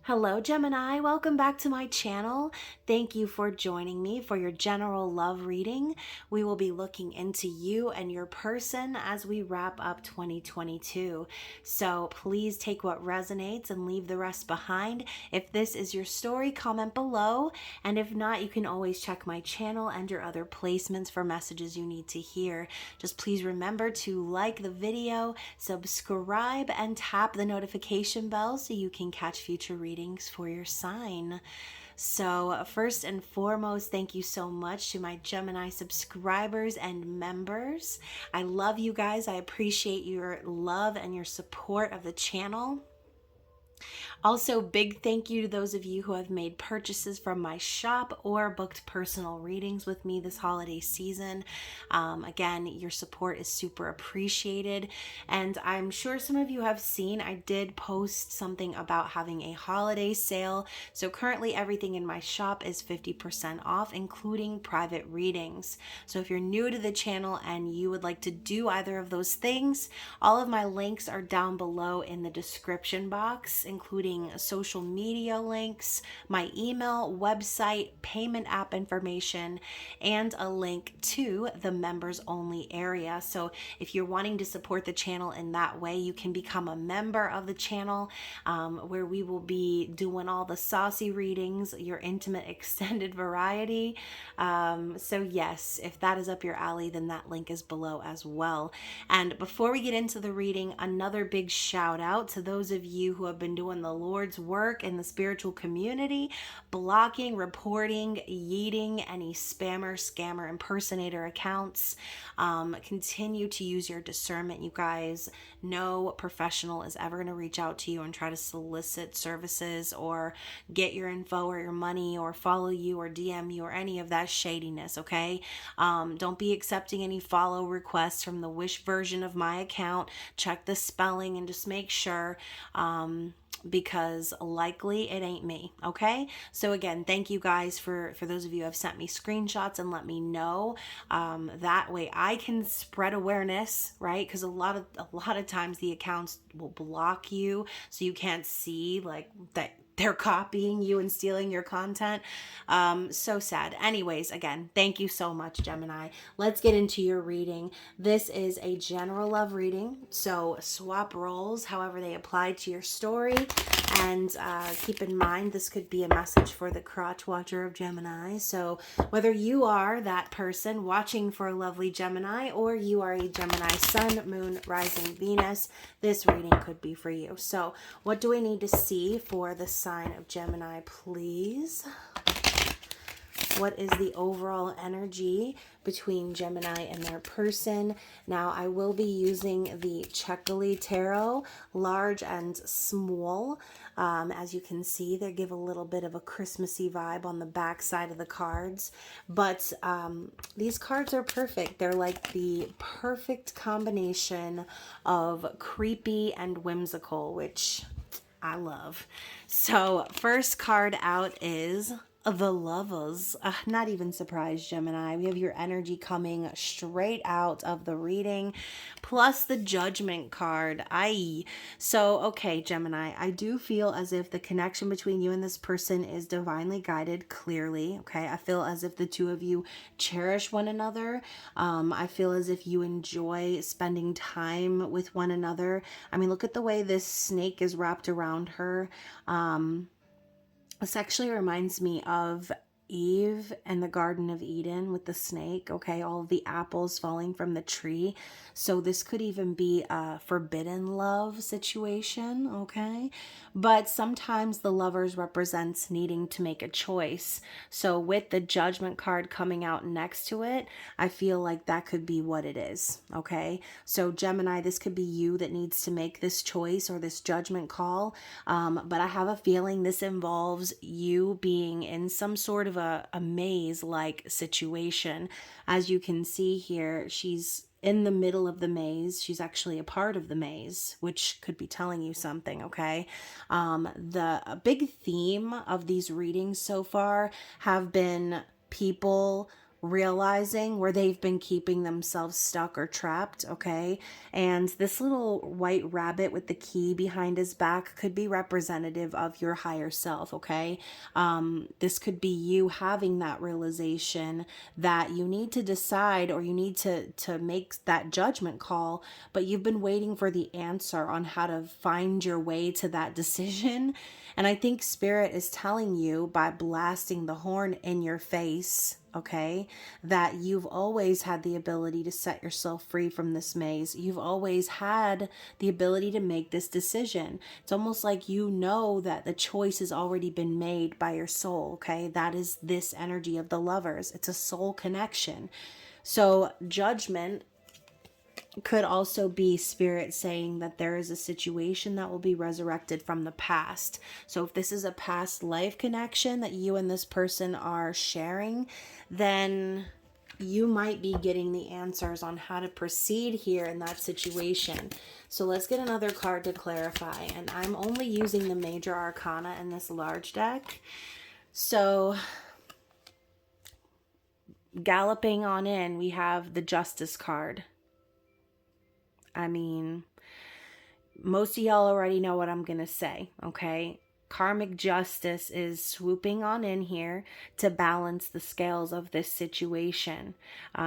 Hello, Gemini. Welcome back to my channel. Thank you for joining me for your general love reading. We will be looking into you and your person as we wrap up 2022. So please take what resonates and leave the rest behind. If this is your story, comment below. And if not, you can always check my channel and your other placements for messages you need to hear. Just please remember to like the video, subscribe, and tap the notification bell so you can catch future readings for your sign. So first and foremost, thank you so much to my Gemini subscribers and members. I love you guys. I appreciate your love and your support of the channel. Also, big thank you to those of you who have made purchases from my shop or booked personal readings with me this holiday season. Again, your support is super appreciated. And I'm sure some of you have seen, I did post something about having a holiday sale. So currently everything in my shop is 50% off, including private readings. So if you're new to the channel and you would like to do either of those things, all of my links are down below in the description box, including social media links, my email, website, payment app information, and a link to the members only area. So if you're wanting to support the channel in that way, you can become a member of the channel, where we will be doing all the saucy readings, your intimate extended variety. So yes, if that is up your alley, then that link is below as well. And before we get into the reading, another big shout out to those of you who have been doing the Lord's work in the spiritual community, blocking, reporting, yeeting any spammer, scammer, impersonator accounts. Continue to use your discernment, you guys. No professional is ever going to reach out to you and try to solicit services or get your info or your money or follow you or DM you or any of that shadiness, okay? Don't be accepting any follow requests from the Wish version of my account. Check the spelling and just make sure, because likely it ain't me, okay? So again, thank you guys for those of you who have sent me screenshots and let me know. That way I can spread awareness, right? Because a lot of times the accounts will block you so you can't see like that they're copying you and stealing your content. So sad. Anyways, again, thank you so much, Gemini. Let's get into your reading. This is a general love reading, so swap roles however they apply to your story. And keep in mind, this could be a message for the crotch watcher of Gemini. So whether you are that person watching for a lovely Gemini or you are a Gemini sun, moon, rising, Venus, this reading could be for you. So what do we need to see for the sign of Gemini, please? What is the overall energy between Gemini and their person? Now, I will be using the Checkily Tarot, large and small. As you can see, they give a little bit of a Christmassy vibe on the back side of the cards. But these cards are perfect. They're like the perfect combination of creepy and whimsical, which I love. So, first card out is the Lovers. Not even surprised, Gemini. We have your energy coming straight out of the reading, plus the Judgment card. So, okay, Gemini, I do feel as if the connection between you and this person is divinely guided, clearly. Okay, I feel as if the two of you cherish one another. I feel as if you enjoy spending time with one another. I mean, look at the way this snake is wrapped around her. This actually reminds me of Eve and the Garden of Eden with the snake, okay? All of the apples falling from the tree. So this could even be a forbidden love situation, okay? But sometimes the Lovers represents needing to make a choice. So with the Judgment card coming out next to it, I feel like that could be what it is, okay? So Gemini, this could be you that needs to make this choice or this judgment call. But I have a feeling this involves you being in some sort of a maze-like situation. As you can see here, she's in the middle of the maze. She's actually a part of the maze, which could be telling you something, okay? The big theme of these readings so far have been people realizing where they've been keeping themselves stuck or trapped, okay? And this little white rabbit with the key behind his back could be representative of your higher self, okay? This could be you having that realization that you need to decide, or you need to make that judgment call, but you've been waiting for the answer on how to find your way to that decision. And I think Spirit is telling you by blasting the horn in your face, okay, that you've always had the ability to set yourself free from this maze. You've always had the ability to make this decision. It's almost like you know that the choice has already been made by your soul, okay? That is this energy of the lovers. It's a soul connection. So judgment could also be Spirit saying that there is a situation that will be resurrected from the past. So if this is a past life connection that you and this person are sharing, then you might be getting the answers on how to proceed here in that situation. So let's get another card to clarify. And I'm only using the major arcana in this large deck. So galloping on in, we have the Justice card. I mean, most of y'all already know what I'm going to say, okay? Karmic justice is swooping on in here to balance the scales of this situation.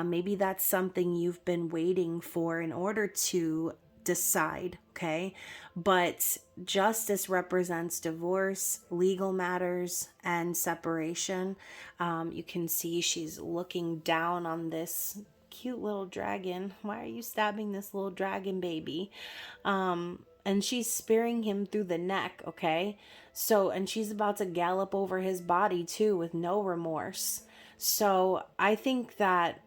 Maybe that's something you've been waiting for in order to decide, okay? But justice represents divorce, legal matters, and separation. You can see she's looking down on this cute little dragon. Why are you stabbing this little dragon baby? And she's spearing him through the neck, okay? So, and she's about to gallop over his body too with no remorse. So I think that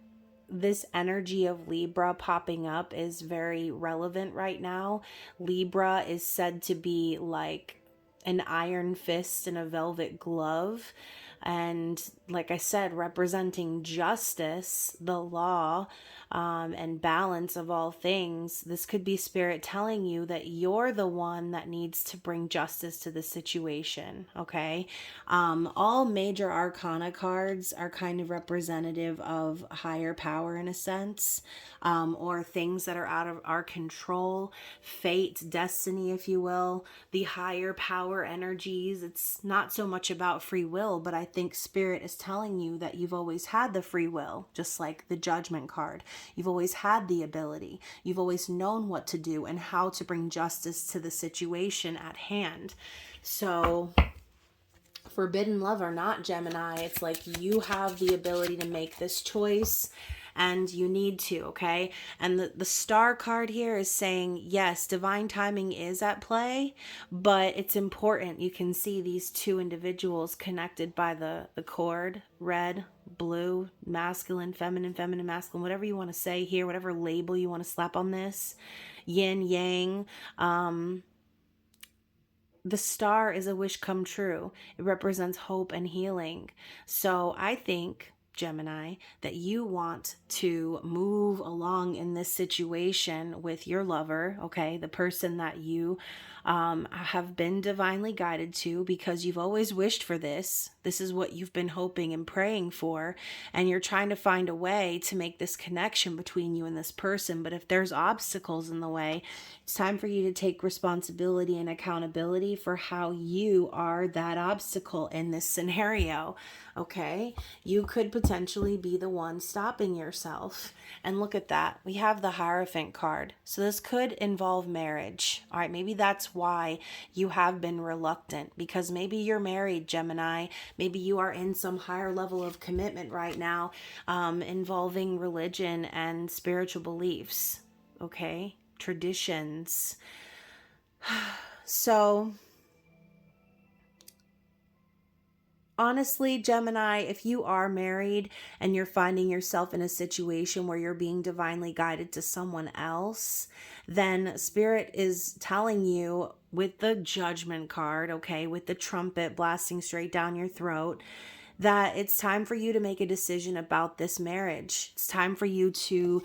this energy of Libra popping up is very relevant right now. Libra is said to be like an iron fist in a velvet glove. And like I said, representing justice, the law, and balance of all things. This could be Spirit telling you that you're the one that needs to bring justice to the situation, okay? All major arcana cards are kind of representative of higher power in a sense, or things that are out of our control, fate, destiny, if you will, the higher power energies. It's not so much about free will, but I think Spirit is telling you that you've always had the free will, just like the Judgment card. You've always had the ability. You've always known what to do and how to bring justice to the situation at hand. So, forbidden love or not, Gemini, it's like you have the ability to make this choice, and you need to, okay? And the star card here is saying, yes, divine timing is at play, but it's important. You can see these two individuals connected by the cord, red, blue, masculine, feminine, masculine, whatever you want to say here, whatever label you want to slap on this, yin, yang. The star is a wish come true. It represents hope and healing. So I think, Gemini, that you want to move along in this situation with your lover, okay? The person that you have been divinely guided to, because you've always wished for this. This is what you've been hoping and praying for, and you're trying to find a way to make this connection between you and this person. But if there's obstacles in the way, it's time for you to take responsibility and accountability for how you are that obstacle in this scenario, okay? You could potentially be the one stopping yourself. And look at that. We have the Hierophant card. So this could involve marriage. All right, maybe that's why you have been reluctant, because maybe you're married, Gemini. Maybe you are in some higher level of commitment right now, involving religion and spiritual beliefs, okay? Traditions. So honestly, Gemini, if you are married and you're finding yourself in a situation where you're being divinely guided to someone else, then Spirit is telling you with the Judgment card, okay, with the trumpet blasting straight down your throat, that it's time for you to make a decision about this marriage. It's time for you to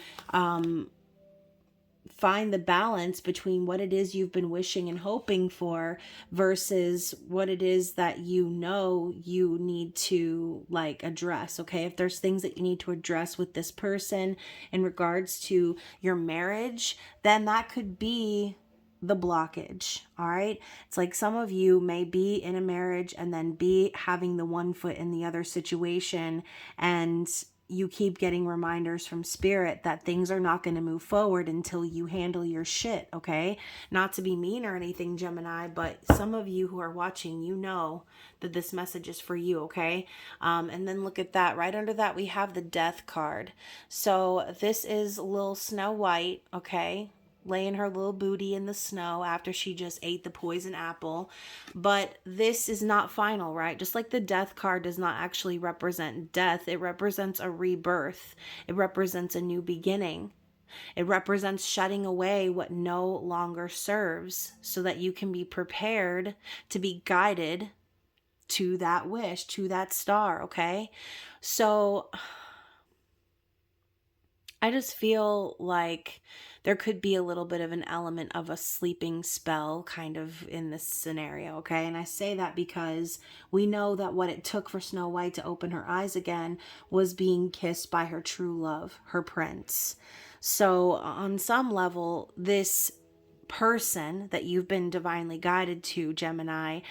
find the balance between what it is you've been wishing and hoping for versus what it is that you know you need to like address. Okay, if there's things that you need to address with this person in regards to your marriage, then that could be the blockage. All right, it's like some of you may be in a marriage and then be having the one foot in the other situation, and you keep getting reminders from spirit that things are not going to move forward until you handle your shit. Okay, not to be mean or anything, Gemini, but some of you who are watching, you know that this message is for you. Okay, and then look at that, right under that we have the Death card. So this is little Snow White, okay, laying her little booty in the snow after she just ate the poison apple. But this is not final, right? Just like the Death card does not actually represent death, it represents a rebirth. It represents a new beginning. It represents shutting away what no longer serves so that you can be prepared to be guided to that wish, to that star, okay? So I just feel like there could be a little bit of an element of a sleeping spell kind of in this scenario, okay? And I say that because we know that what it took for Snow White to open her eyes again was being kissed by her true love, her prince. So on some level, this person that you've been divinely guided to, Gemini,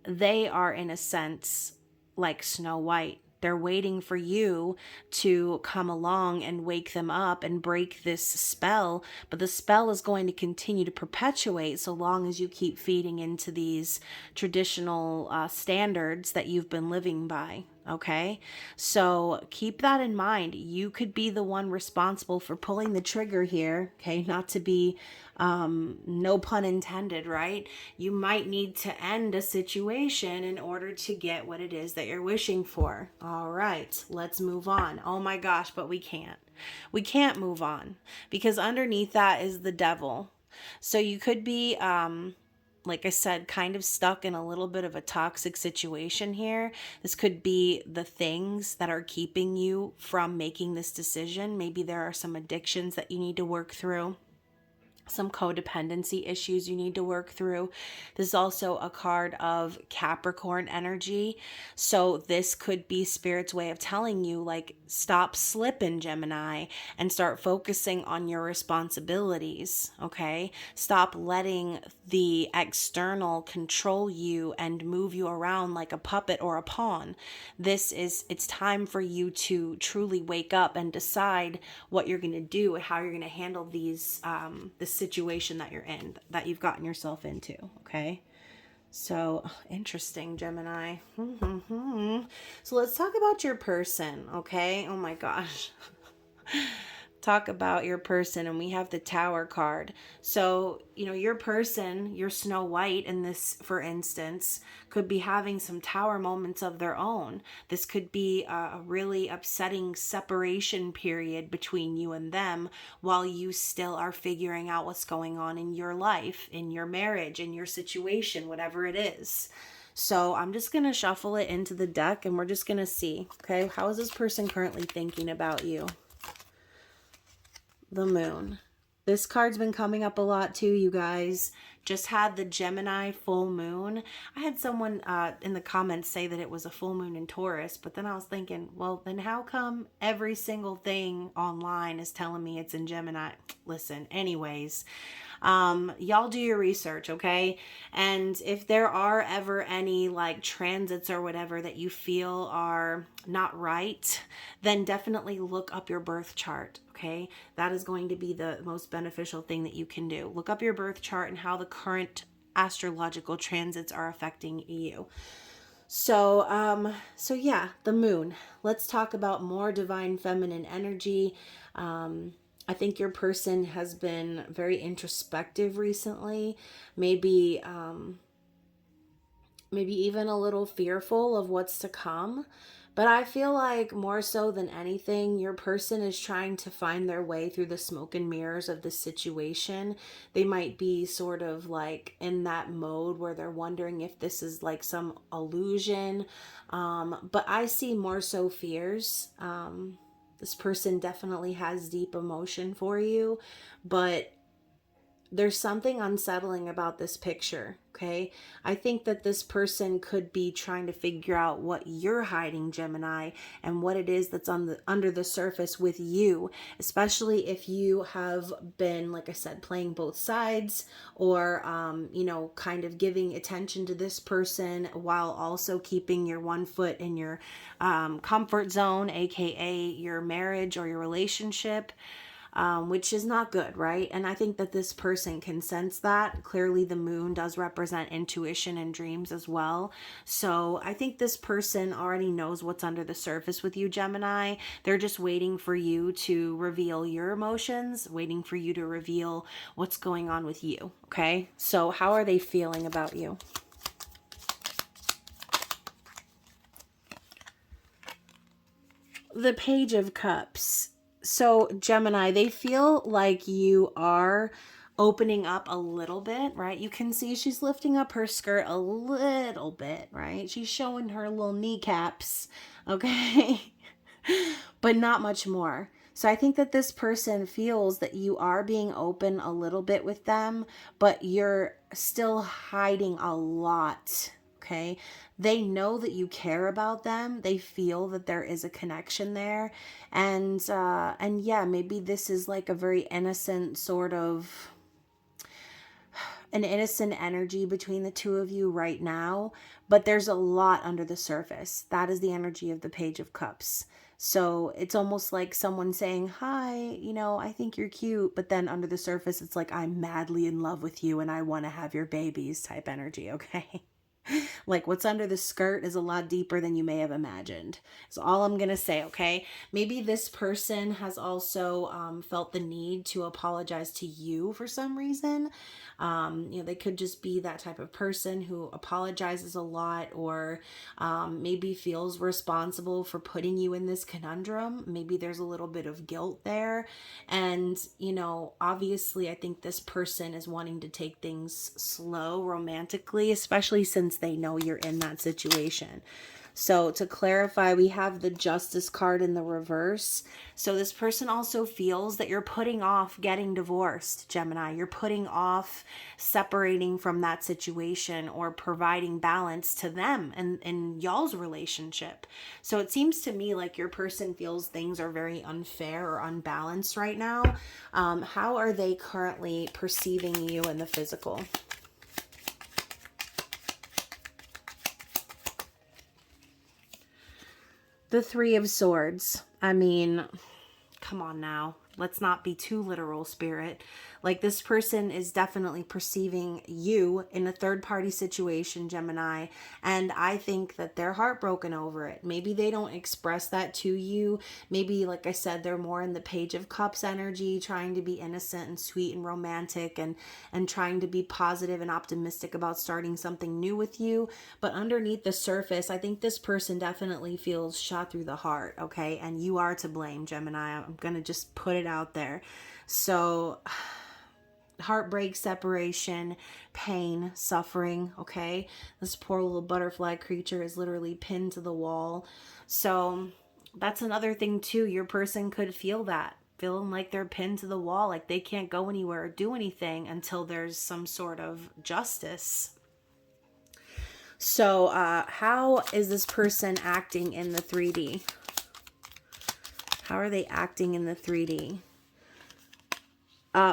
they are in a sense like Snow White. They're waiting for you to come along and wake them up and break this spell. But the spell is going to continue to perpetuate so long as you keep feeding into these traditional standards that you've been living by. Okay, so keep that in mind. You could be the one responsible for pulling the trigger here. Okay, not to be no pun intended, right? You might need to end a situation in order to get what it is that you're wishing for. All right, let's move on. Oh my gosh, but we can't. We can't move on because underneath that is the devil. So you could be like I said, kind of stuck in a little bit of a toxic situation here. This could be the things that are keeping you from making this decision. Maybe there are some addictions that you need to work through, some codependency issues you need to work through. This is also a card of Capricorn energy. So this could be Spirit's way of telling you, like, stop slipping, Gemini, and start focusing on your responsibilities, okay? Stop letting the external control you and move you around like a puppet or a pawn. It's time for you to truly wake up and decide what you're going to do and how you're going to handle this situation that you're in, that you've gotten yourself into, okay? So, interesting, Gemini. So let's talk about your person, okay? Oh my gosh. Talk about your person, and we have the Tower card. So, your person, your Snow White in this, for instance, could be having some tower moments of their own. This could be a really upsetting separation period between you and them while you still are figuring out what's going on in your life, in your marriage, in your situation, whatever it is. So I'm just going to shuffle it into the deck and we're just going to see, okay, how is this person currently thinking about you? The Moon. This card's been coming up a lot too, you guys. Just had the Gemini full moon. I had someone in the comments say that it was a full moon in Taurus, but then I was thinking, well, then how come every single thing online is telling me it's in Gemini? Listen, anyways, y'all do your research, okay? And if there are ever any like transits or whatever that you feel are not right, then definitely look up your birth chart, okay? That is going to be the most beneficial thing that you can do. Look up your birth chart and how the current astrological transits are affecting you. So yeah, the Moon. Let's talk about more divine feminine energy. I think your person has been very introspective recently, maybe even a little fearful of what's to come. But I feel like more so than anything, your person is trying to find their way through the smoke and mirrors of this situation. They might be sort of like in that mode where they're wondering if this is like some illusion. But I see more so fears This person definitely has deep emotion for you, but there's something unsettling about this picture, okay? I think that this person could be trying to figure out what you're hiding, Gemini, and what it is that's under the surface with you, especially if you have been, like I said, playing both sides, or kind of giving attention to this person while also keeping your one foot in your comfort zone, aka your marriage or your relationship. Which is not good, right? And I think that this person can sense that. Clearly, the moon does represent intuition and dreams as well. So I think this person already knows what's under the surface with you, Gemini. They're just waiting for you to reveal your emotions, waiting for you to reveal what's going on with you, okay? So how are they feeling about you? The Page of Cups. So Gemini, they feel like you are opening up a little bit, right? You can see she's lifting up her skirt a little bit, right? She's showing her little kneecaps, okay? But not much more. So I think that this person feels that you are being open a little bit with them, but you're still hiding a lot. Okay. They know that you care about them. They feel that there is a connection there. And yeah, maybe this is like a very innocent sort of an innocent energy between the two of you right now, but there's a lot under the surface. That is the energy of the Page of Cups. So it's almost like someone saying, hi, I think you're cute. But then under the surface, it's like, I'm madly in love with you and I want to have your babies type energy, okay? Like what's under the skirt is a lot deeper than you may have imagined. That's all I'm going to say, okay? Maybe this person has also felt the need to apologize to you for some reason. They could just be that type of person who apologizes a lot, or maybe feels responsible for putting you in this conundrum. Maybe there's a little bit of guilt there. And, obviously, I think this person is wanting to take things slow romantically, especially since they know you're in that situation. So to clarify, we have the Justice card in the reverse. So this person also feels that you're putting off getting divorced, Gemini. You're putting off separating from that situation or providing balance to them and y'all's relationship. So it seems to me like your person feels things are very unfair or unbalanced right now. How are they currently perceiving you in the physical? The Three of Swords. I mean, come on now. Let's not be too literal, Spirit. Like, this person is definitely perceiving you in a third party situation, Gemini, and I think that they're heartbroken over it. Maybe they don't express that to you. Maybe, like I said, they're more in the Page of Cups energy, trying to be innocent and sweet and romantic, and trying to be positive and optimistic about starting something new with you. But underneath the surface, I think this person definitely feels shot through the heart, okay? And you are to blame, Gemini. I'm going to just put it out there. So heartbreak, separation, pain, suffering, okay? This poor little butterfly creature is literally pinned to the wall. So that's another thing too. Your person could feel that, feeling like they're pinned to the wall, like they can't go anywhere or do anything until there's some sort of justice. So how is this person acting in the 3D? How are they acting in the 3D?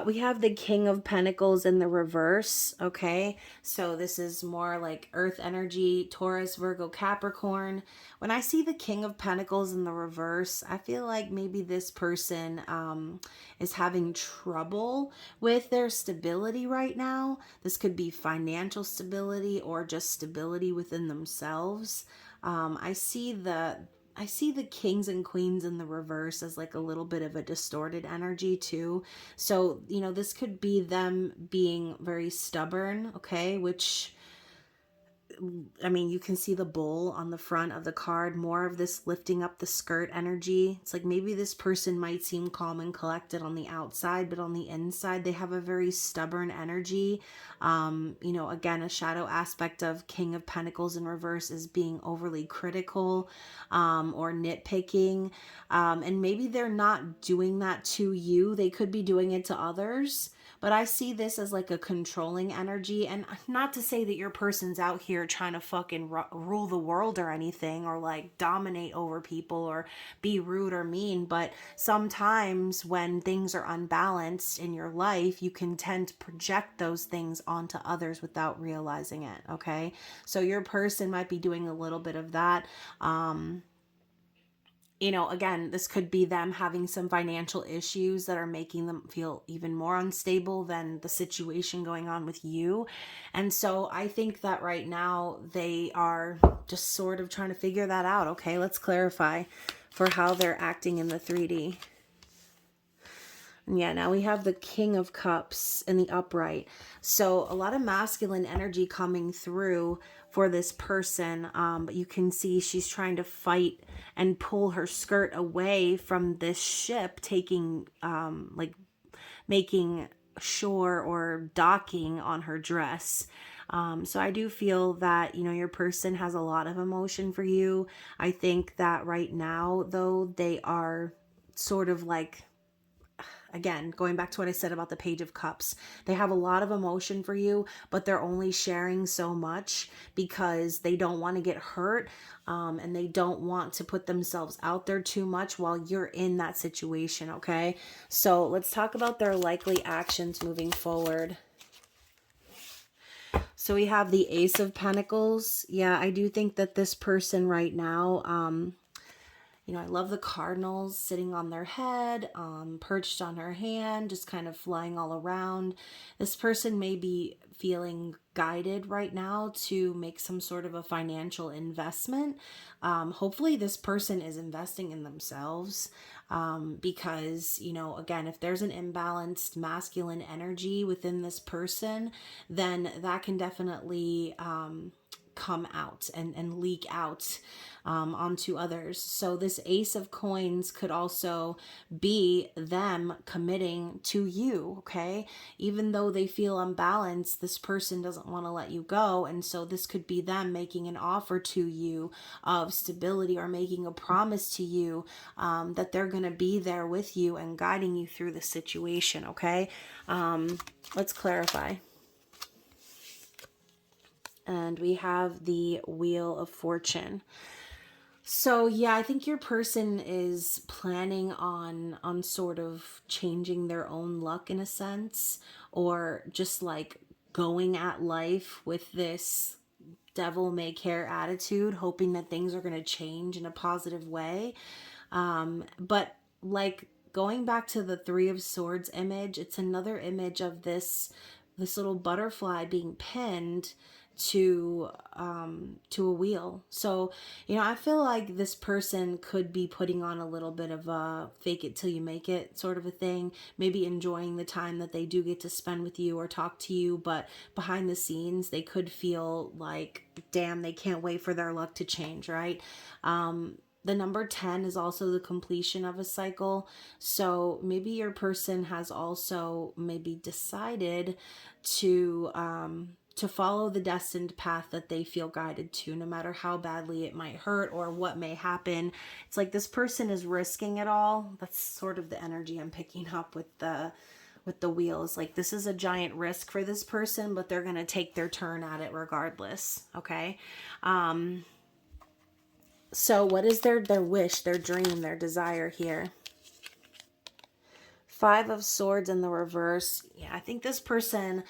We have the King of Pentacles in the reverse, okay? So this is more like Earth energy, Taurus, Virgo, Capricorn. When I see the King of Pentacles in the reverse, I feel like maybe this person is having trouble with their stability right now. This could be financial stability or just stability within themselves. I see the kings and queens in the reverse as like a little bit of a distorted energy too. So, this could be them being very stubborn, okay? Which I mean, you can see the bull on the front of the card, more of this lifting up the skirt energy. It's like maybe this person might seem calm and collected on the outside, but on the inside, they have a very stubborn energy. You know, again, a shadow aspect of King of Pentacles in reverse is being overly critical or nitpicking. And maybe they're not doing that to you. They could be doing it to others. But I see this as like a controlling energy. And not to say that your person's out here trying to fucking rule the world or anything, or like dominate over people or be rude or mean. But sometimes when things are unbalanced in your life, you can tend to project those things onto others without realizing it. Okay. So your person might be doing a little bit of that. You know, again, this could be them having some financial issues that are making them feel even more unstable than the situation going on with you. And so I think that right now they are just sort of trying to figure that out. Okay, let's clarify for how they're acting in the 3D. Yeah, now we have the King of Cups in the upright. So a lot of masculine energy coming through for this person. But you can see she's trying to fight and pull her skirt away from this ship, taking, like, making shore or docking on her dress. So I do feel that, you know, your person has a lot of emotion for you. I think that right now, though, they are sort of like, again, going back to what I said about the Page of Cups, they have a lot of emotion for you, but they're only sharing so much because they don't want to get hurt, and they don't want to put themselves out there too much while you're in that situation, okay? So let's talk about their likely actions moving forward. So we have the Ace of Pentacles. Yeah, I do think that this person right now, you know, I love the cardinals sitting on their head, perched on her hand, just kind of flying all around. This person may be feeling guided right now to make some sort of a financial investment. Hopefully this person is investing in themselves, because, you know, again, if there's an imbalanced masculine energy within this person, then that can definitely come out and leak out onto others. So this Ace of Coins could also be them committing to you, okay? Even though they feel unbalanced, this person doesn't want to let you go. And so this could be them making an offer to you of stability, or making a promise to you that they're going to be there with you and guiding you through the situation, okay? Let's clarify. And we have the Wheel of Fortune. So yeah, I think your person is planning on sort of changing their own luck in a sense, or just like going at life with this devil may care attitude, hoping that things are going to change in a positive way. But like, going back to the Three of Swords image, it's another image of this little butterfly being pinned to a wheel. So, you know, I feel like this person could be putting on a little bit of a fake it till you make it sort of a thing, maybe enjoying the time that they do get to spend with you or talk to you, but behind the scenes they could feel like, damn, they can't wait for their luck to change, right? The number 10 is also the completion of a cycle. So maybe your person has also maybe decided to follow the destined path that they feel guided to, no matter how badly it might hurt or what may happen. It's like this person is risking it all. That's sort of the energy I'm picking up with the wheels. Like, this is a giant risk for this person, but they're going to take their turn at it regardless. Okay. So what is their wish, their dream, their desire here? Five of Swords in the reverse. Yeah, I think this person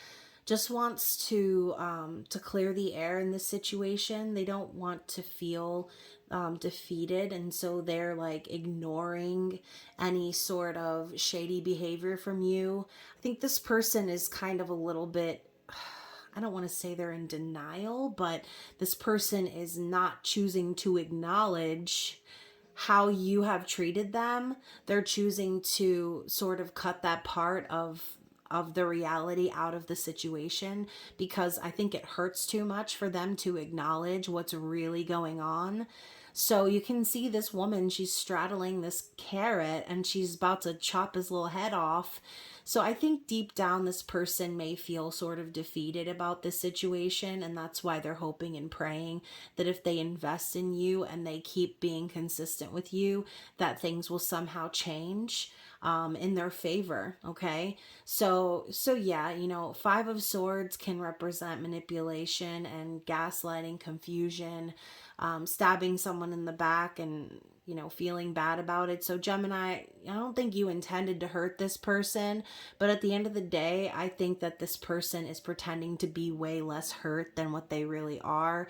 just wants to clear the air in this situation. They don't want to feel defeated, and so they're like ignoring any sort of shady behavior from you. I think this person is kind of a little bit, I don't want to say they're in denial, but this person is not choosing to acknowledge how you have treated them. They're choosing to sort of cut that part of of the reality out of the situation, because I think it hurts too much for them to acknowledge what's really going on. So you can see this woman, she's straddling this carrot and she's about to chop his little head off. So I think deep down, this person may feel sort of defeated about this situation. And that's why they're hoping and praying that if they invest in you and they keep being consistent with you, that things will somehow change in their favor. Okay. So yeah, you know, Five of Swords can represent manipulation and gaslighting, confusion, stabbing someone in the back and, you know, feeling bad about it. So Gemini, I don't think you intended to hurt this person, but at the end of the day, I think that this person is pretending to be way less hurt than what they really are.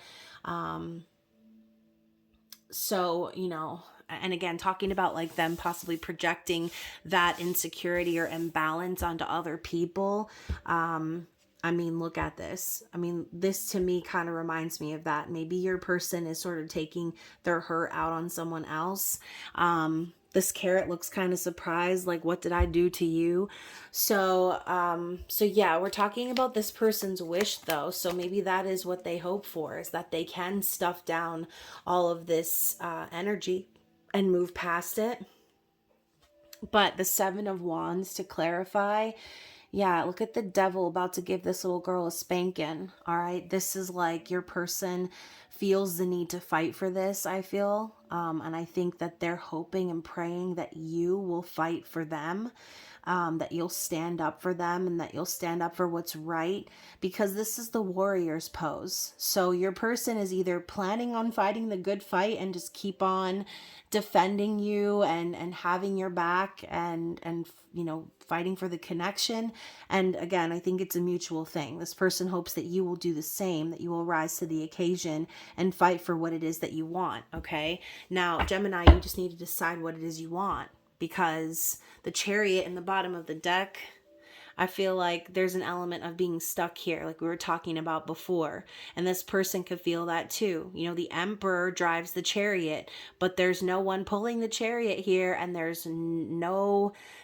So, you know, and again, talking about like them possibly projecting that insecurity or imbalance onto other people. I mean, look at this. I mean, this to me kind of reminds me of that. Maybe your person is sort of taking their hurt out on someone else. This carrot looks kind of surprised, like, what did I do to you? So yeah, we're talking about this person's wish though. So maybe that is what they hope for, is that they can stuff down all of this energy and move past it. But the Seven of Wands, to clarify, yeah, look at the devil about to give this little girl a spanking. All right. This is like your person feels the need to fight for this, I feel. And I think that they're hoping and praying that you will fight for them, that you'll stand up for them and that you'll stand up for what's right, because this is the warrior's pose. So your person is either planning on fighting the good fight and just keep on defending you and having your back and you know, fighting for the connection. And again, I think it's a mutual thing. This person hopes that you will do the same, that you will rise to the occasion and fight for what it is that you want. Okay. Now, Gemini, you just need to decide what it is you want, because the Chariot in the bottom of the deck, I feel like there's an element of being stuck here, like we were talking about before. And this person could feel that too. You know, the Emperor drives the Chariot, but there's no one pulling the Chariot here, and there's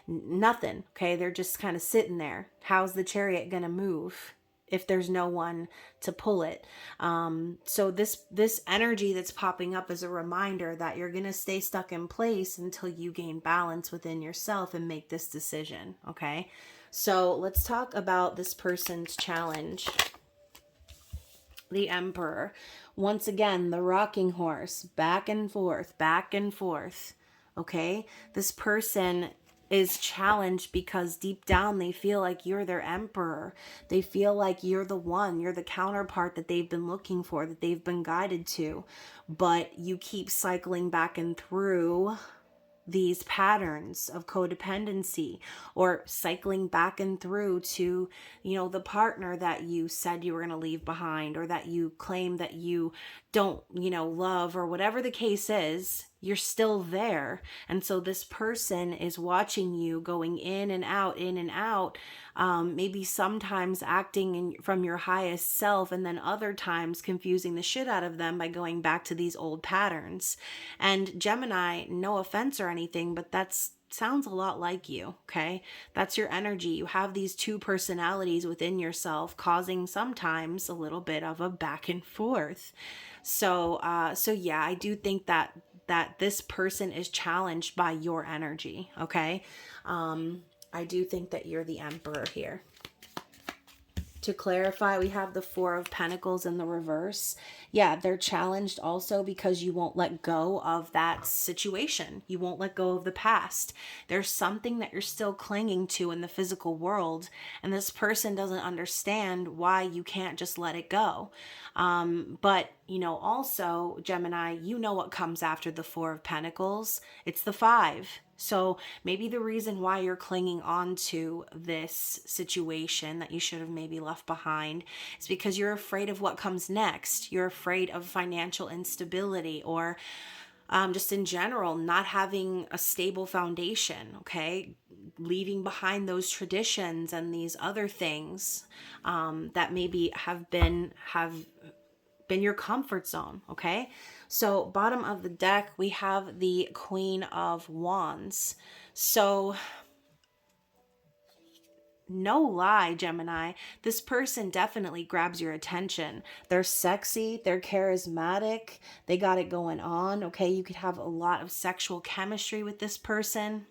nothing. Okay. They're just kind of sitting there. How's the Chariot going to move if there's no one to pull it? So this energy that's popping up is a reminder that you're going to stay stuck in place until you gain balance within yourself and make this decision. Okay. So let's talk about this person's challenge. The Emperor. Once again, the rocking horse, back and forth, back and forth. Okay. This person is challenged because deep down they feel like you're their emperor. They feel like you're the one, you're the counterpart that they've been looking for, that they've been guided to. But you keep cycling back and through these patterns of codependency, or cycling back and through to, you know, the partner that you said you were going to leave behind, or that you claim that you don't, you know, love, or whatever the case is. You're still there. And so this person is watching you going in and out, maybe sometimes acting from your highest self, and then other times confusing the shit out of them by going back to these old patterns. And Gemini, no offense or anything, but sounds a lot like you. Okay. That's your energy. You have these two personalities within yourself, causing sometimes a little bit of a back and forth. So yeah, I do think that this person is challenged by your energy. Okay. I do think that you're the Emperor here. To clarify, we have the Four of Pentacles in the reverse. Yeah, they're challenged also because you won't let go of that situation. You won't let go of the past. There's something that you're still clinging to in the physical world, and this person doesn't understand why you can't just let it go. But, you know, also, Gemini, you know what comes after the Four of Pentacles. It's the Five. So maybe the reason why you're clinging on to this situation that you should have maybe left behind is because you're afraid of what comes next. You're afraid of financial instability, or just in general, not having a stable foundation, okay? Leaving behind those traditions and these other things that maybe have been your comfort zone, okay? So bottom of the deck, we have the Queen of Wands. So no lie, Gemini, this person definitely grabs your attention. They're sexy, they're charismatic, they got it going on, okay? You could have a lot of sexual chemistry with this person.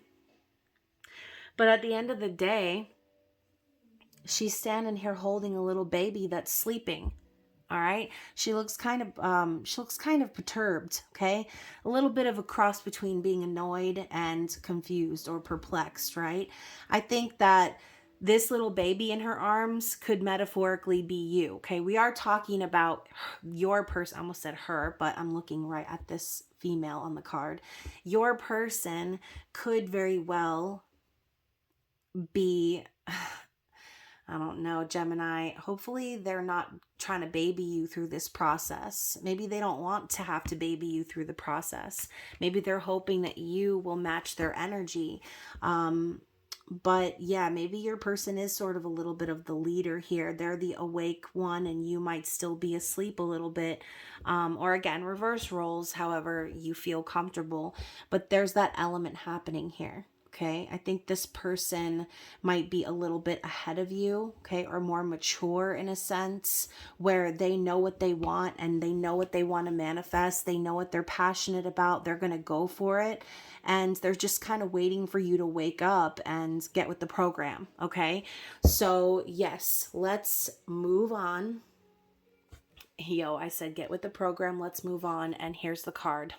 But at the end of the day, she's standing here holding a little baby that's sleeping. All right. She looks kind of perturbed, okay? A little bit of a cross between being annoyed and confused or perplexed, right? I think that this little baby in her arms could metaphorically be you, okay? We are talking about your person. I almost said her, but I'm looking right at this female on the card. Your person could very well be I don't know, Gemini. Hopefully, they're not trying to baby you through this process. Maybe they don't want to have to baby you through the process. Maybe they're hoping that you will match their energy. But yeah, maybe your person is sort of a little bit of the leader here. They're the awake one, and you might still be asleep a little bit. Or again, reverse roles, however you feel comfortable. But there's that element happening here. Okay, I think this person might be a little bit ahead of you, okay, or more mature in a sense where they know what they want and they know what they want to manifest. They know what they're passionate about. They're going to go for it. And they're just kind of waiting for you to wake up and get with the program, okay? So, yes, let's move on. Yo, I said get with the program. Let's move on. And here's the card.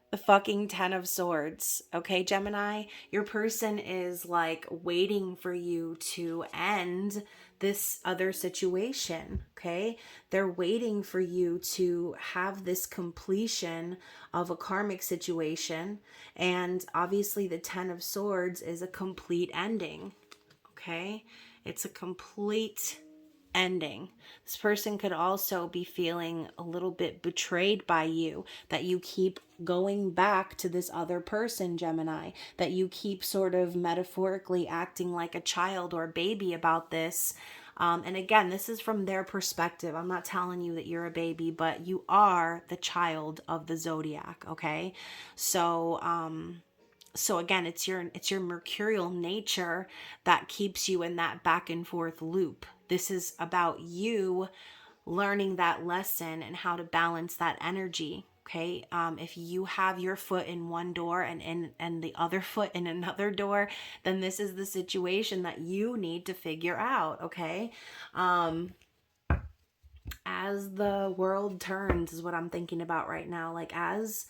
The fucking 10 of Swords. Okay, Gemini, your person is like waiting for you to end this other situation. Okay, they're waiting for you to have this completion of a karmic situation. And obviously, the 10 of Swords is a complete ending. Okay, it's a complete ending. This person could also be feeling a little bit betrayed by you, that you keep going back to this other person, Gemini, that you keep sort of metaphorically acting like a child or a baby about this. And again, this is from their perspective. I'm not telling you that you're a baby, but you are the child of the zodiac, okay? So again, it's your mercurial nature that keeps you in that back and forth loop. This is about you learning that lesson and how to balance that energy. Okay. If you have your foot in one door and the other foot in another door, then this is the situation that you need to figure out. Okay. As the world turns is what I'm thinking about right now. Like as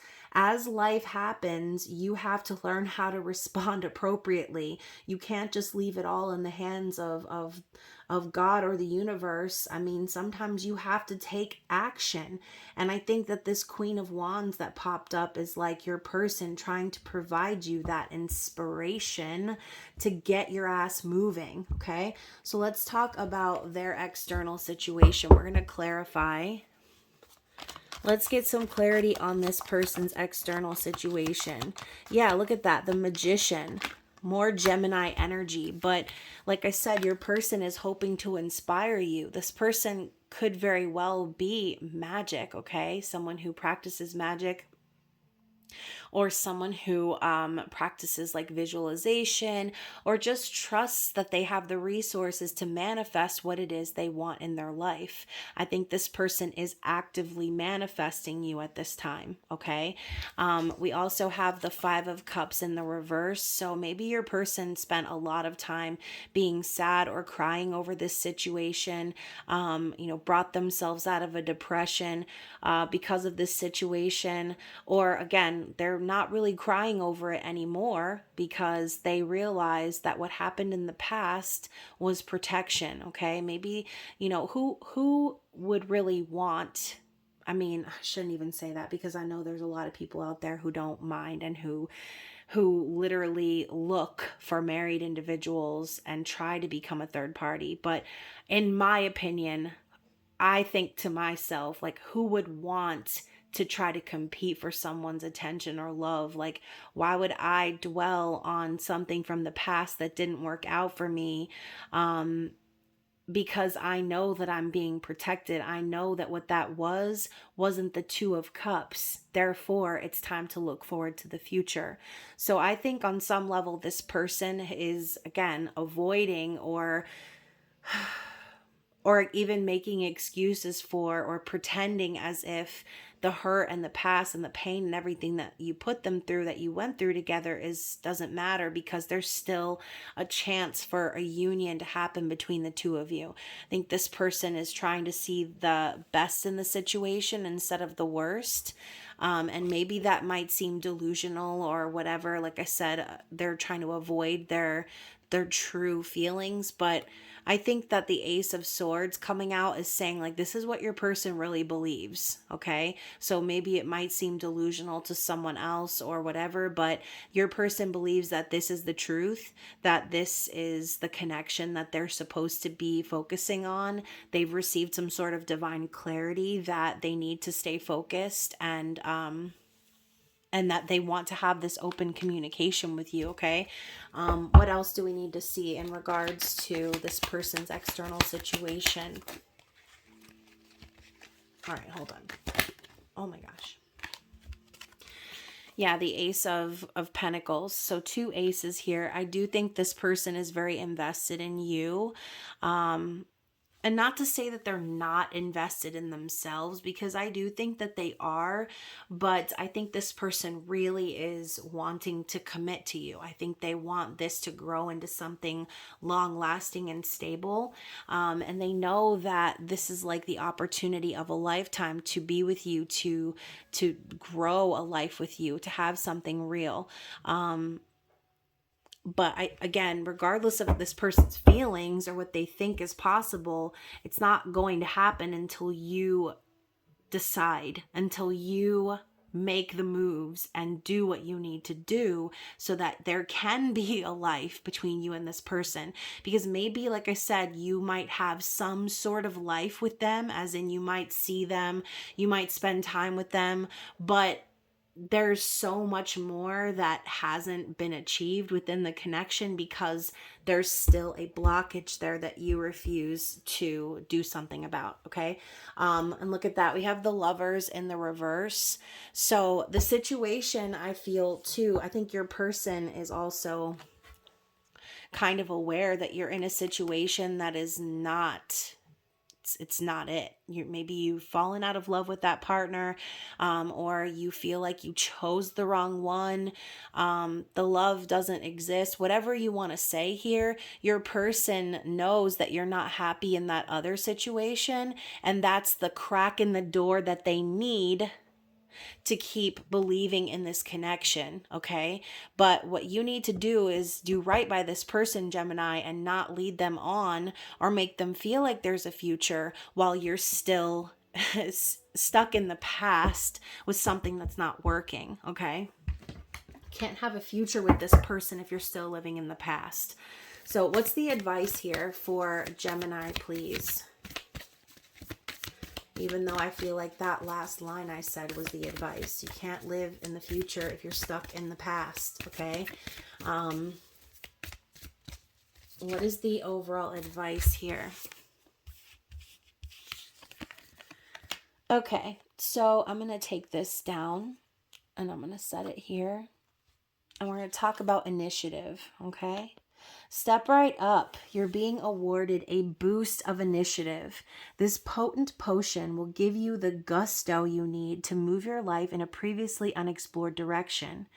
life happens, you have to learn how to respond appropriately. You can't just leave it all in the hands of God or the universe. I mean, sometimes you have to take action. And I think that this Queen of Wands that popped up is like your person trying to provide you that inspiration to get your ass moving. Okay. So let's talk about their external situation. We're going to clarify. Let's get some clarity on this person's external situation. Yeah, look at that. The Magician. More Gemini energy. But like I said, your person is hoping to inspire you. This person could very well be magic, okay? Someone who practices magic, or someone who practices like visualization, or just trusts that they have the resources to manifest what it is they want in their life. I think this person is actively manifesting you at this time, okay? We also have the Five of Cups in the reverse. So maybe your person spent a lot of time being sad or crying over this situation, brought themselves out of a depression because of this situation. Or again, they're not really crying over it anymore because they realize that what happened in the past was protection. Okay, maybe who would really want, I mean, I shouldn't even say that because I know there's a lot of people out there who don't mind and who literally look for married individuals and try to become a third party. But in my opinion, I think to myself, like, who would want to try to compete for someone's attention or love? Like, why would I dwell on something from the past that didn't work out for me? because I know that I'm being protected. I know that what that wasn't the Two of Cups. Therefore, it's time to look forward to the future. So I think on some level, this person is, again, avoiding or even making excuses for or pretending as if the hurt and the past and the pain and everything that you put them through, that you went through together, doesn't matter, because there's still a chance for a union to happen between the two of you. I think this person is trying to see the best in the situation instead of the worst. And maybe that might seem delusional or whatever. Like I said, they're trying to avoid their true feelings, but I think that the Ace of Swords coming out is saying, like, this is what your person really believes, okay? So maybe it might seem delusional to someone else or whatever, but your person believes that this is the truth, that this is the connection that they're supposed to be focusing on. They've received some sort of divine clarity that they need to stay focused, and that they want to have this open communication with you, okay? What else do we need to see in regards to this person's external situation? All right, hold on. Oh my gosh. Yeah, the Ace of Pentacles. So 2 aces here. I do think this person is very invested in you. And not to say that they're not invested in themselves, because I do think that they are, but I think this person really is wanting to commit to you. I think they want this to grow into something long lasting and stable. And they know that this is like the opportunity of a lifetime to be with you, to grow a life with you, to have something real. But again, regardless of this person's feelings or what they think is possible, it's not going to happen until you decide, until you make the moves and do what you need to do so that there can be a life between you and this person. Because maybe, like I said, you might have some sort of life with them, as in you might see them, you might spend time with them, but there's so much more that hasn't been achieved within the connection because there's still a blockage there that you refuse to do something about, okay? And look at that. We have the Lovers in the reverse. So the situation, I feel too, I think your person is also kind of aware that you're in a situation that is not, it's not it. Maybe you've fallen out of love with that partner, or you feel like you chose the wrong one. The love doesn't exist. Whatever you want to say here, your person knows that you're not happy in that other situation, and that's the crack in the door that they need to keep believing in this connection, okay? But what you need to do is do right by this person, Gemini, and not lead them on or make them feel like there's a future while you're still stuck in the past with something that's not working, okay? Can't have a future with this person if you're still living in the past. So what's the advice here for Gemini, please? Even though I feel like that last line I said was the advice. You can't live in the future if you're stuck in the past, okay? What is the overall advice here? Okay, so I'm going to take this down and I'm going to set it here. And we're going to talk about initiative, okay? Step right up. You're being awarded a boost of initiative. This potent potion will give you the gusto you need to move your life in a previously unexplored direction.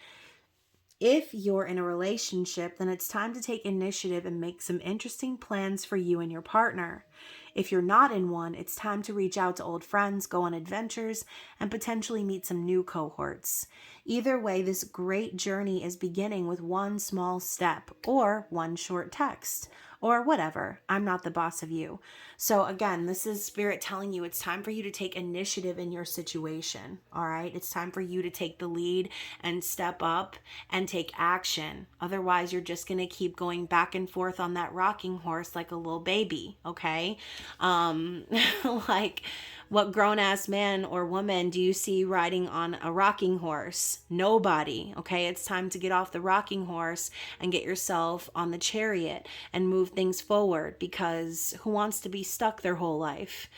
If you're in a relationship, then it's time to take initiative and make some interesting plans for you and your partner. If you're not in one, it's time to reach out to old friends, go on adventures, and potentially meet some new cohorts. Either way, this great journey is beginning with one small step or one short text or whatever. I'm not the boss of you. So again, this is Spirit telling you it's time for you to take initiative in your situation. All right. It's time for you to take the lead and step up and take action. Otherwise, you're just going to keep going back and forth on that rocking horse like a little baby. Okay. Like What grown-ass man or woman do you see riding on a rocking horse? Nobody. Okay, it's time to get off the rocking horse and get yourself on the chariot and move things forward, because who wants to be stuck their whole life?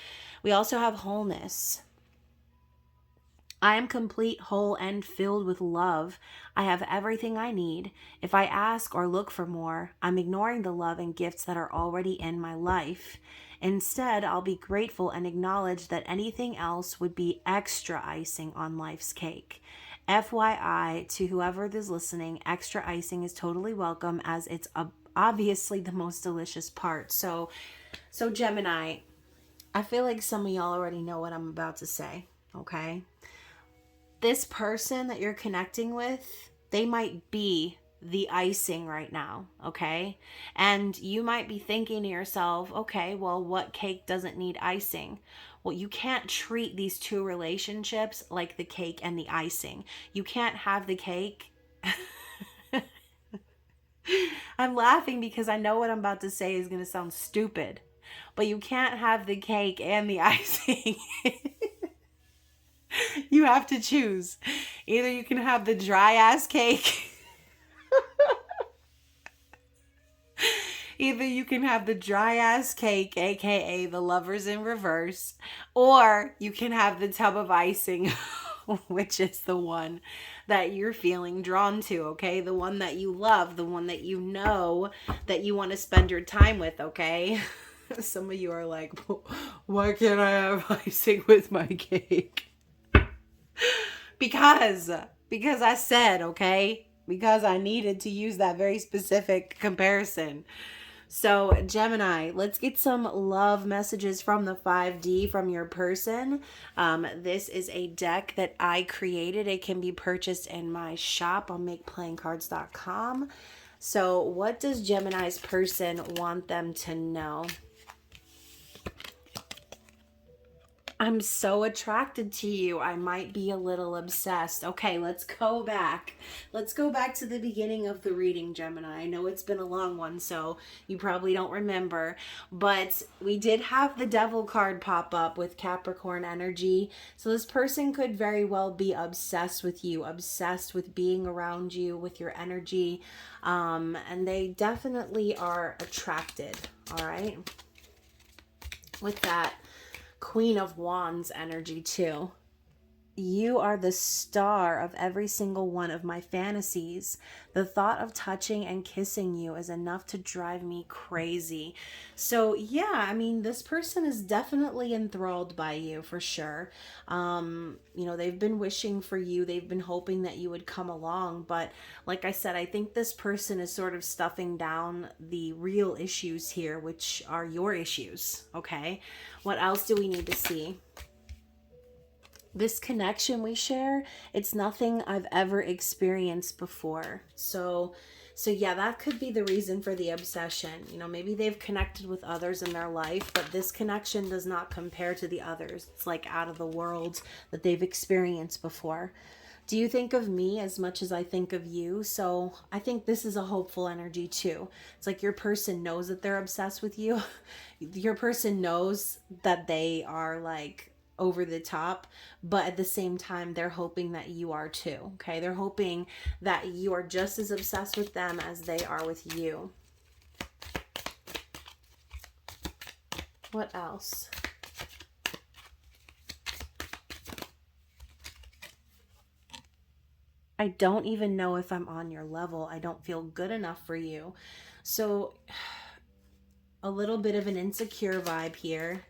We also have wholeness. I am complete, whole, and filled with love. I have everything I need. If I ask or look for more, I'm ignoring the love and gifts that are already in my life. Instead, I'll be grateful and acknowledge that anything else would be extra icing on life's cake. FYI, to whoever is listening, extra icing is totally welcome, as it's obviously the most delicious part. So Gemini, I feel like some of y'all already know what I'm about to say, okay? This person that you're connecting with, they might be the icing right now, okay? And you might be thinking to yourself, okay, well, what cake doesn't need icing? Well, you can't treat these two relationships like the cake and the icing. You can't have the cake. I'm laughing because I know what I'm about to say is going to sound stupid, but you can't have the cake and the icing. You have to choose. Either you can have the dry ass cake. Either you can have the dry ass cake, aka the lovers in reverse, or you can have the tub of icing, which is the one that you're feeling drawn to, okay? The one that you love, the one that you know that you want to spend your time with, okay? Some of you are like, why can't I have icing with my cake? Because I said, okay? Because I needed to use that very specific comparison. So Gemini, let's get some love messages from the 5D from your person. This is a deck that I created. It can be purchased in my shop on makeplayingcards.com. So what does Gemini's person want them to know? I'm so attracted to you. I might be a little obsessed. Okay, let's go back. Let's go back to the beginning of the reading, Gemini. I know it's been a long one, so you probably don't remember. But we did have the Devil card pop up with Capricorn energy. So this person could very well be obsessed with you, obsessed with being around you, with your energy. And they definitely are attracted, all right? With that Queen of Wands energy too. You are the star of every single one of my fantasies. The thought of touching and kissing you is enough to drive me crazy. So yeah, I mean, this person is definitely enthralled by you for sure. You know, they've been wishing for you. They've been hoping that you would come along. But like I said, I think this person is sort of stuffing down the real issues here, which are your issues. Okay. What else do we need to see? This connection we share, it's nothing I've ever experienced before. So yeah, that could be the reason for the obsession. You know, maybe they've connected with others in their life, but this connection does not compare to the others. It's like out of the world that they've experienced before. Do you think of me as much as I think of you? So I think this is a hopeful energy too. It's like your person knows that they're obsessed with you. Your person knows that they are like over the top, but at the same time they're hoping that you are too. Okay, they're hoping that you are just as obsessed with them as they are with you. What else? I don't even know if I'm on your level. I don't feel good enough for you. So a little bit of an insecure vibe here.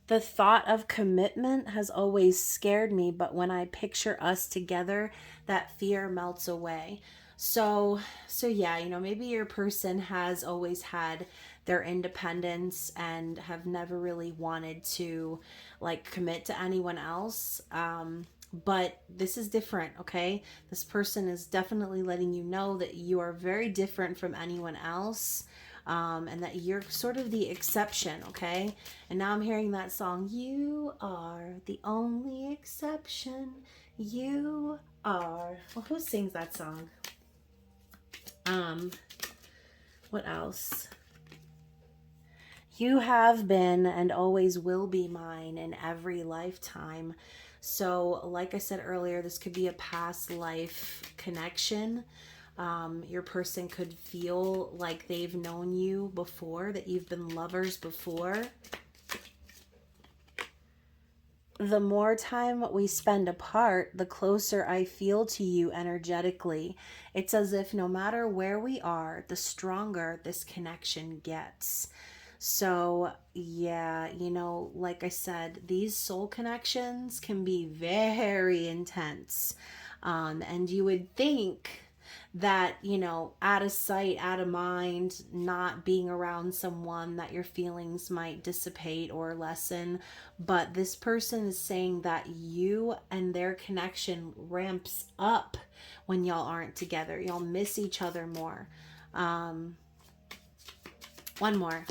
The thought of commitment has always scared me, but when I picture us together, that fear melts away. So yeah, you know, maybe your person has always had their independence and have never really wanted to like commit to anyone else. But this is different, okay? This person is definitely letting you know that you are very different from anyone else. And that you're sort of the exception, okay? And now I'm hearing that song, you are the only exception, you are. Well, who sings that song? What else? You have been and always will be mine in every lifetime. So, like I said earlier, this could be a past life connection. Your person could feel like they've known you before, that you've been lovers before. The more time we spend apart, the closer I feel to you energetically. It's as if no matter where we are, the stronger this connection gets. So, yeah, like I said, these soul connections can be very intense. And you would think that, out of sight, out of mind, not being around someone, that your feelings might dissipate or lessen. But this person is saying that you and their connection ramps up when y'all aren't together. Y'all miss each other more. One more.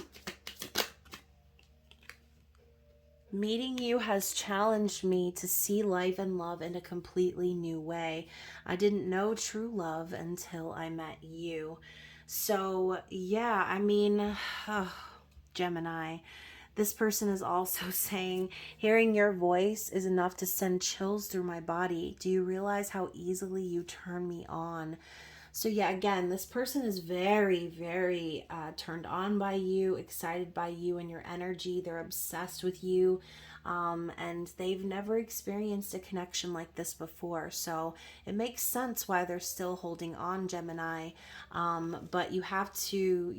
Meeting you has challenged me to see life and love in a completely new way. I didn't know true love until I met you. So, yeah, I mean, Gemini, this person is also saying, hearing your voice is enough to send chills through my body. Do you realize how easily you turn me on? So, yeah, again, this person is very, very turned on by you, excited by you and your energy. They're obsessed with you. And they've never experienced a connection like this before. So it makes sense why they're still holding on, Gemini. But you have to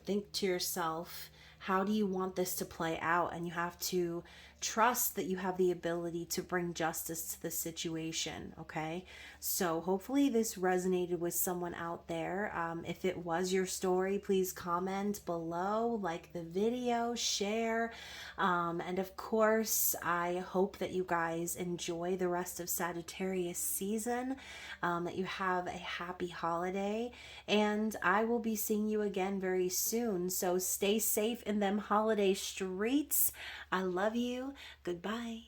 think to yourself, how do you want this to play out? And you have to trust that you have the ability to bring justice to the situation. Okay, so hopefully this resonated with someone out there. If it was your story, please comment below, like the video, share, and of course I hope that you guys enjoy the rest of Sagittarius season, that you have a happy holiday, and I will be seeing you again very soon. So stay safe in them holiday streets. I love you. Goodbye.